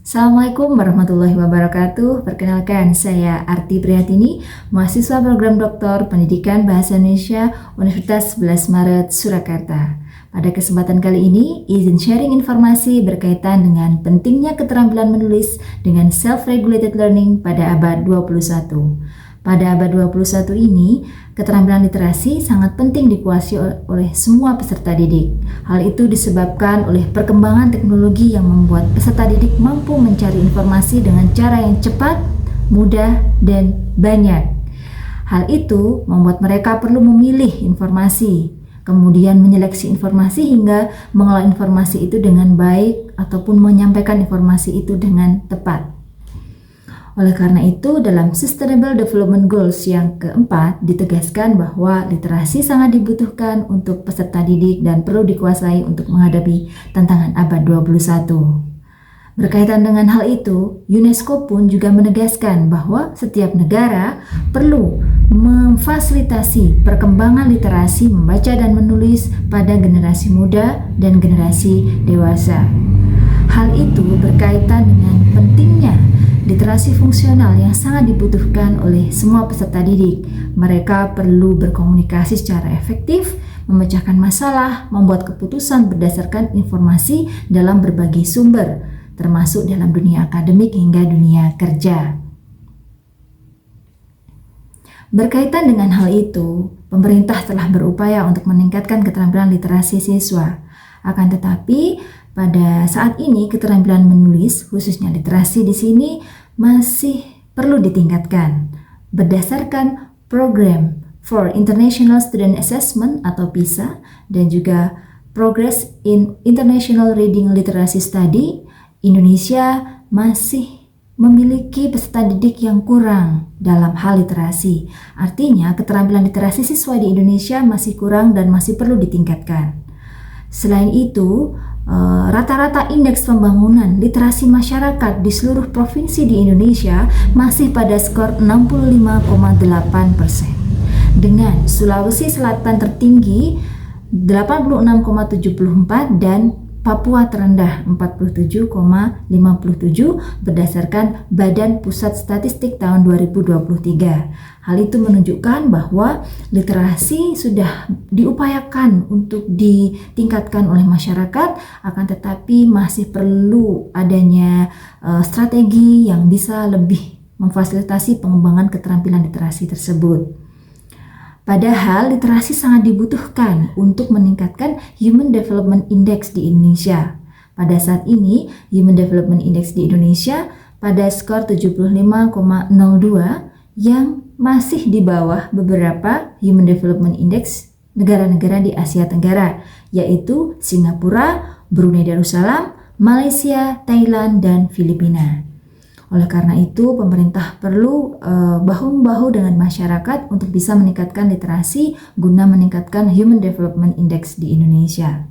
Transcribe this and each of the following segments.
Assalamualaikum warahmatullahi wabarakatuh. Perkenalkan, saya Arti Prihatini, mahasiswa program Doktor Pendidikan Bahasa Indonesia Universitas 11 Maret, Surakarta. Pada kesempatan kali ini, izin sharing informasi berkaitan dengan pentingnya keterampilan menulis dengan self-regulated learning pada abad 21. Pada abad 21 ini, keterampilan literasi sangat penting dikuasai oleh semua peserta didik. Hal itu disebabkan oleh perkembangan teknologi yang membuat peserta didik mampu mencari informasi dengan cara yang cepat, mudah, dan banyak. Hal itu membuat mereka perlu memilih informasi, kemudian menyeleksi informasi hingga mengolah informasi itu dengan baik ataupun menyampaikan informasi itu dengan tepat. Oleh karena itu, dalam Sustainable Development Goals yang keempat ditegaskan bahwa literasi sangat dibutuhkan untuk peserta didik dan perlu dikuasai untuk menghadapi tantangan abad 21. Berkaitan dengan hal itu, UNESCO pun juga menegaskan bahwa setiap negara perlu memfasilitasi perkembangan literasi membaca dan menulis pada generasi muda dan generasi dewasa. Hal itu berkaitan dengan pentingnya literasi fungsional yang sangat dibutuhkan oleh semua peserta didik. Mereka perlu berkomunikasi secara efektif, memecahkan masalah, membuat keputusan berdasarkan informasi dalam berbagai sumber, termasuk dalam dunia akademik hingga dunia kerja. Berkaitan dengan hal itu, pemerintah telah berupaya untuk meningkatkan keterampilan literasi siswa. Akan tetapi, pada saat ini keterampilan menulis, khususnya literasi di sini, masih perlu ditingkatkan. Berdasarkan program for International Student Assessment atau PISA dan juga Progress in International Reading Literacy Study, Indonesia masih memiliki peserta didik yang kurang dalam hal literasi. Artinya, keterampilan literasi siswa di Indonesia masih kurang dan masih perlu ditingkatkan. Selain itu, rata-rata indeks pembangunan literasi masyarakat di seluruh provinsi di Indonesia masih pada skor 65,8%, dengan Sulawesi Selatan tertinggi 86,74 dan Papua terendah 47,57 berdasarkan Badan Pusat Statistik tahun 2023. Hal itu menunjukkan bahwa literasi sudah diupayakan untuk ditingkatkan oleh masyarakat, akan tetapi masih perlu adanya strategi yang bisa lebih memfasilitasi pengembangan keterampilan literasi tersebut. Padahal literasi sangat dibutuhkan untuk meningkatkan Human Development Index di Indonesia. Pada saat ini, Human Development Index di Indonesia pada skor 75,02 yang masih di bawah beberapa Human Development Index negara-negara di Asia Tenggara, yaitu Singapura, Brunei Darussalam, Malaysia, Thailand, dan Filipina. Oleh karena itu, pemerintah perlu bahu-membahu dengan masyarakat untuk bisa meningkatkan literasi guna meningkatkan Human Development Index di Indonesia.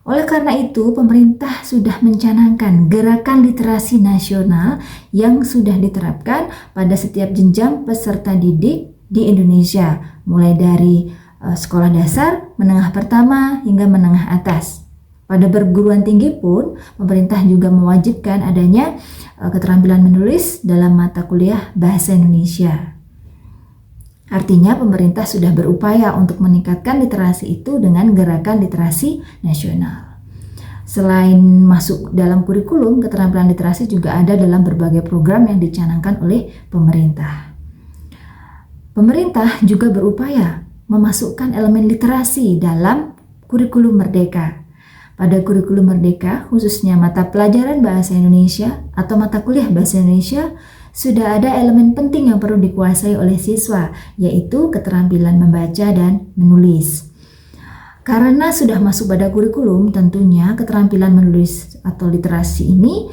Oleh karena itu, pemerintah sudah mencanangkan gerakan literasi nasional yang sudah diterapkan pada setiap jenjang peserta didik di Indonesia, mulai dari sekolah dasar, menengah pertama, hingga menengah atas. Pada perguruan tinggi pun, pemerintah juga mewajibkan adanya keterampilan menulis dalam mata kuliah Bahasa Indonesia. Artinya, pemerintah sudah berupaya untuk meningkatkan literasi itu dengan gerakan literasi nasional. Selain masuk dalam kurikulum, keterampilan literasi juga ada dalam berbagai program yang dicanangkan oleh pemerintah. Pemerintah juga berupaya memasukkan elemen literasi dalam kurikulum Merdeka. Pada kurikulum Merdeka, khususnya mata pelajaran Bahasa Indonesia atau mata kuliah Bahasa Indonesia, sudah ada elemen penting yang perlu dikuasai oleh siswa, yaitu keterampilan membaca dan menulis. Karena sudah masuk pada kurikulum, tentunya keterampilan menulis atau literasi ini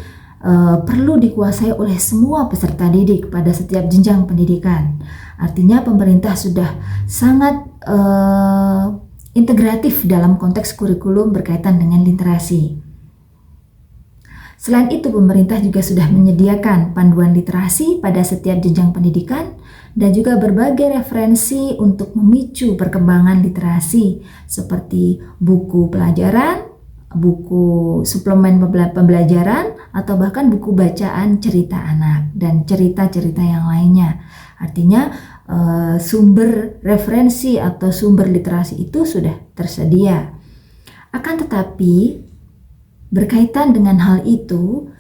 perlu dikuasai oleh semua peserta didik pada setiap jenjang pendidikan. Artinya pemerintah sudah sangat integratif dalam konteks kurikulum berkaitan dengan literasi. Selain itu, pemerintah juga sudah menyediakan panduan literasi pada setiap jenjang pendidikan dan juga berbagai referensi untuk memicu perkembangan literasi seperti buku pelajaran, buku suplemen pembelajaran, atau bahkan buku bacaan cerita anak dan cerita-cerita yang lainnya. Artinya sumber referensi atau sumber literasi itu sudah tersedia. Akan tetapi berkaitan dengan hal itu,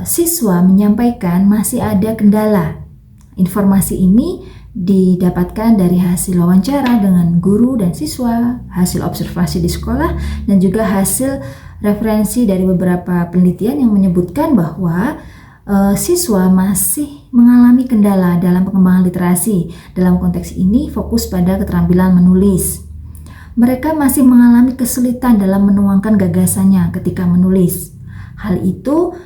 siswa menyampaikan masih ada kendala. Informasi ini didapatkan dari hasil wawancara dengan guru dan siswa, hasil observasi di sekolah, dan juga hasil referensi dari beberapa penelitian yang menyebutkan bahwa siswa masih mengalami kendala dalam pengembangan literasi. Dalam konteks ini fokus pada keterampilan menulis. Mereka masih mengalami kesulitan dalam menuangkan gagasannya ketika menulis. Hal itu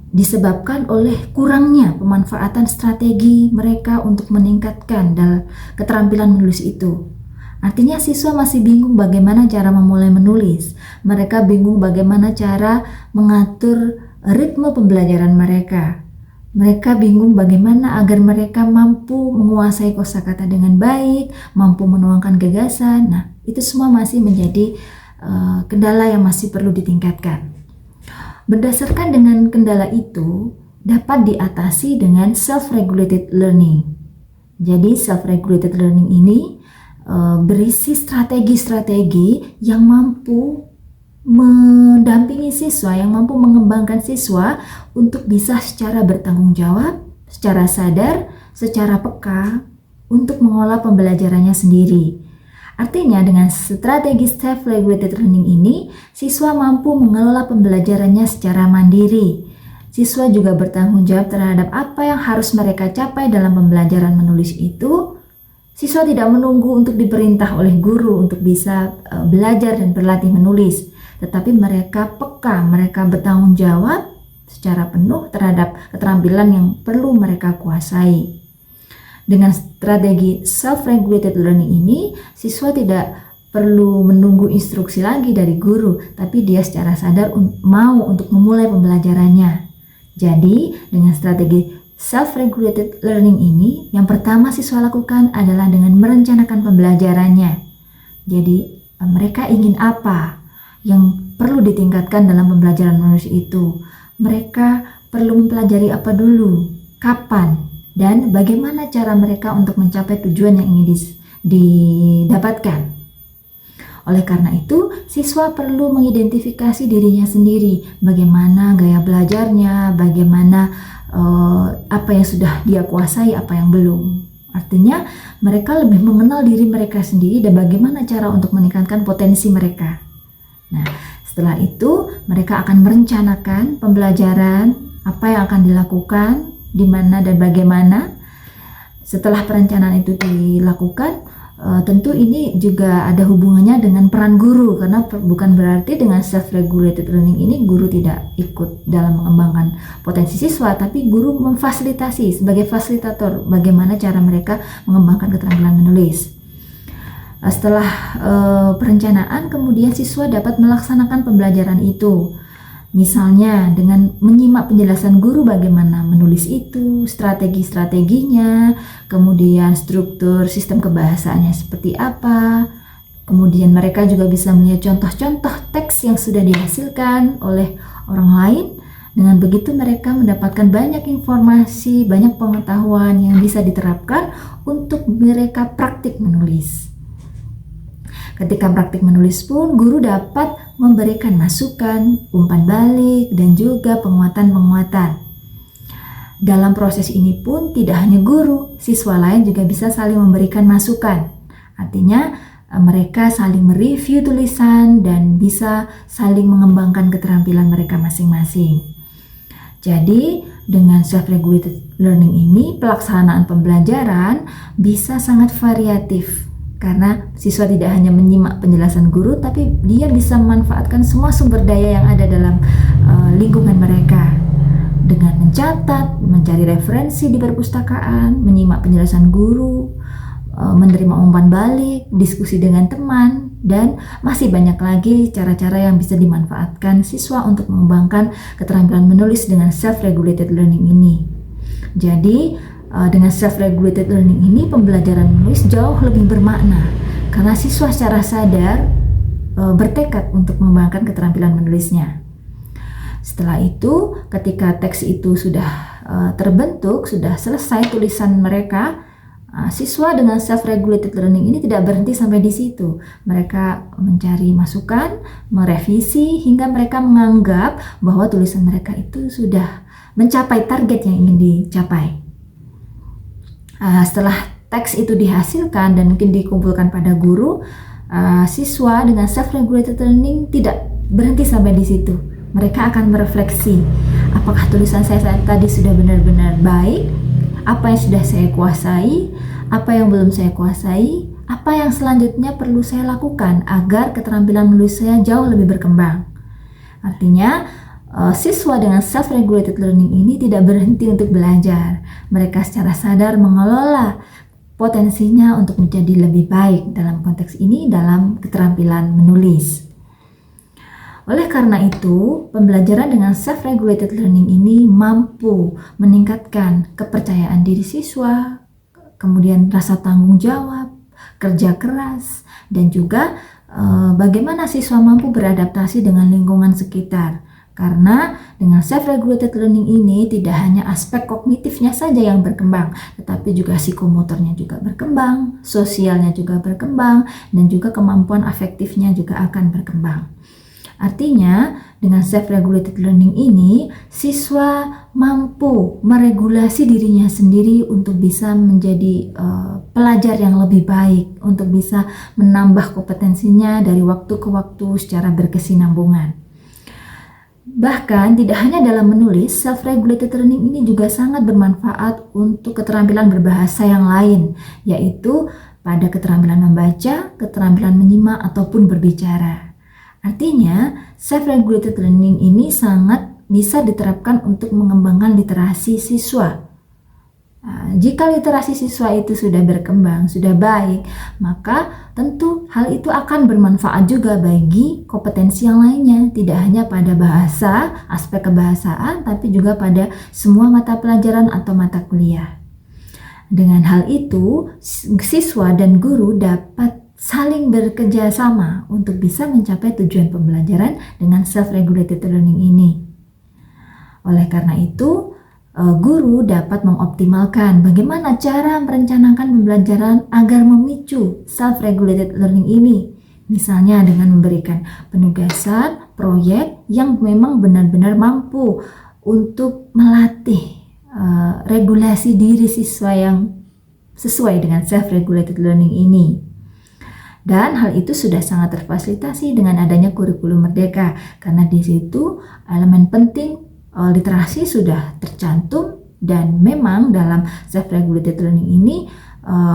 disebabkan oleh kurangnya pemanfaatan strategi mereka untuk meningkatkan keterampilan menulis itu. Artinya siswa masih bingung bagaimana cara memulai menulis. Mereka bingung bagaimana cara mengatur ritme pembelajaran mereka. Mereka bingung bagaimana agar mereka mampu menguasai kosakata dengan baik, mampu menuangkan gagasan. Nah, itu semua masih menjadi kendala yang masih perlu ditingkatkan. Berdasarkan dengan kendala itu, dapat diatasi dengan self-regulated learning. Jadi self-regulated learning ini berisi strategi-strategi yang mampu mendampingi siswa, yang mampu mengembangkan siswa untuk bisa secara bertanggung jawab, secara sadar, secara peka untuk mengolah pembelajarannya sendiri. Artinya dengan strategi self-regulated learning ini, siswa mampu mengelola pembelajarannya secara mandiri. Siswa juga bertanggung jawab terhadap apa yang harus mereka capai dalam pembelajaran menulis itu. Siswa tidak menunggu untuk diperintah oleh guru untuk bisa belajar dan berlatih menulis, tetapi mereka peka, mereka bertanggung jawab secara penuh terhadap keterampilan yang perlu mereka kuasai. Dengan strategi self-regulated learning ini, siswa tidak perlu menunggu instruksi lagi dari guru, tapi dia secara sadar mau untuk memulai pembelajarannya. Jadi, dengan strategi self-regulated learning ini, yang pertama siswa lakukan adalah dengan merencanakan pembelajarannya. Jadi, mereka ingin apa yang perlu ditingkatkan dalam pembelajaran menulis itu. Mereka perlu mempelajari apa dulu, kapan, dan bagaimana cara mereka untuk mencapai tujuan yang ingin didapatkan. Oleh karena itu, siswa perlu mengidentifikasi dirinya sendiri, bagaimana gaya belajarnya, bagaimana apa yang sudah dia kuasai, apa yang belum. Artinya, mereka lebih mengenal diri mereka sendiri dan bagaimana cara untuk meningkatkan potensi mereka. Nah, setelah itu, mereka akan merencanakan pembelajaran, apa yang akan dilakukan, di mana dan bagaimana. Setelah perencanaan itu dilakukan, tentu ini juga ada hubungannya dengan peran guru, karena bukan berarti dengan self-regulated learning ini guru tidak ikut dalam mengembangkan potensi siswa, tapi guru memfasilitasi sebagai fasilitator bagaimana cara mereka mengembangkan keterampilan menulis. Setelah perencanaan, kemudian siswa dapat melaksanakan pembelajaran itu. Misalnya dengan menyimak penjelasan guru bagaimana menulis itu, strategi-strateginya, kemudian struktur sistem kebahasaannya seperti apa. Kemudian mereka juga bisa melihat contoh-contoh teks yang sudah dihasilkan oleh orang lain. Dengan begitu mereka mendapatkan banyak informasi, banyak pengetahuan yang bisa diterapkan untuk mereka praktik menulis. Ketika praktik menulis pun, guru dapat memberikan masukan, umpan balik, dan juga penguatan-penguatan. Dalam proses ini pun tidak hanya guru, siswa lain juga bisa saling memberikan masukan. Artinya mereka saling mereview tulisan dan bisa saling mengembangkan keterampilan mereka masing-masing. Jadi dengan self-regulated learning ini, pelaksanaan pembelajaran bisa sangat variatif. Karena siswa tidak hanya menyimak penjelasan guru, tapi dia bisa memanfaatkan semua sumber daya yang ada dalam lingkungan mereka. Dengan mencatat, mencari referensi di perpustakaan, menyimak penjelasan guru, menerima umpan balik, diskusi dengan teman, dan masih banyak lagi cara-cara yang bisa dimanfaatkan siswa untuk mengembangkan keterampilan menulis dengan self-regulated learning ini. Jadi, dengan self-regulated learning ini, pembelajaran menulis jauh lebih bermakna karena siswa secara sadar bertekad untuk mengembangkan keterampilan menulisnya. Setelah itu, ketika teks itu sudah terbentuk, sudah selesai tulisan mereka, siswa dengan self-regulated learning ini tidak berhenti sampai di situ. Mereka mencari masukan, merevisi, hingga mereka menganggap bahwa tulisan mereka itu sudah mencapai target yang ingin dicapai. Setelah teks itu dihasilkan dan mungkin dikumpulkan pada guru, siswa dengan self-regulated learning tidak berhenti sampai di situ. Mereka akan merefleksi, apakah tulisan saya tadi sudah benar-benar baik, apa yang sudah saya kuasai, apa yang belum saya kuasai, apa yang selanjutnya perlu saya lakukan agar keterampilan menulis saya jauh lebih berkembang. Artinya, siswa dengan self-regulated learning ini tidak berhenti untuk belajar. Mereka secara sadar mengelola potensinya untuk menjadi lebih baik, dalam konteks ini dalam keterampilan menulis. Oleh karena itu, pembelajaran dengan self-regulated learning ini mampu meningkatkan kepercayaan diri siswa, kemudian rasa tanggung jawab, kerja keras, dan juga bagaimana siswa mampu beradaptasi dengan lingkungan sekitar. Karena dengan self-regulated learning ini tidak hanya aspek kognitifnya saja yang berkembang, tetapi juga psikomotornya juga berkembang, sosialnya juga berkembang, dan juga kemampuan afektifnya juga akan berkembang. Artinya, dengan self-regulated learning ini, siswa mampu meregulasi dirinya sendiri untuk bisa menjadi pelajar yang lebih baik, untuk bisa menambah kompetensinya dari waktu ke waktu secara berkesinambungan. Bahkan, tidak hanya dalam menulis, self-regulated learning ini juga sangat bermanfaat untuk keterampilan berbahasa yang lain, yaitu pada keterampilan membaca, keterampilan menyimak, ataupun berbicara. Artinya, self-regulated learning ini sangat bisa diterapkan untuk mengembangkan literasi siswa. Jika literasi siswa itu sudah berkembang, sudah baik, maka tentu hal itu akan bermanfaat juga bagi kompetensi yang lainnya. Tidak hanya pada bahasa, aspek kebahasaan, tapi juga pada semua mata pelajaran atau mata kuliah. Dengan hal itu, siswa dan guru dapat saling bekerja sama untuk bisa mencapai tujuan pembelajaran dengan self-regulated learning ini. Oleh karena itu, guru dapat mengoptimalkan bagaimana cara merencanakan pembelajaran agar memicu self-regulated learning ini. Misalnya dengan memberikan penugasan, proyek yang memang benar-benar mampu untuk melatih regulasi diri siswa yang sesuai dengan self-regulated learning ini. Dan hal itu sudah sangat terfasilitasi dengan adanya kurikulum merdeka, karena di situ elemen penting literasi sudah tercantum, dan memang dalam self-regulated learning ini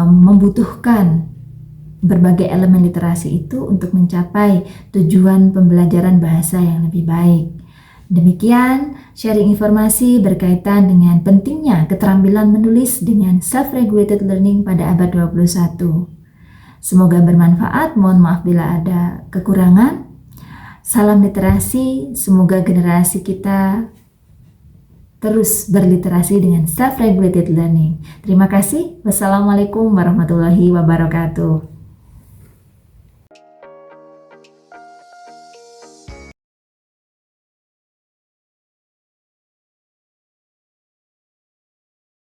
membutuhkan berbagai elemen literasi itu untuk mencapai tujuan pembelajaran bahasa yang lebih baik. Demikian sharing informasi berkaitan dengan pentingnya keterampilan menulis dengan self-regulated learning pada abad 21. Semoga bermanfaat, mohon maaf bila ada kekurangan. Salam literasi, semoga generasi kita terus berliterasi dengan self-regulated learning. Terima kasih. Wassalamualaikum warahmatullahi wabarakatuh.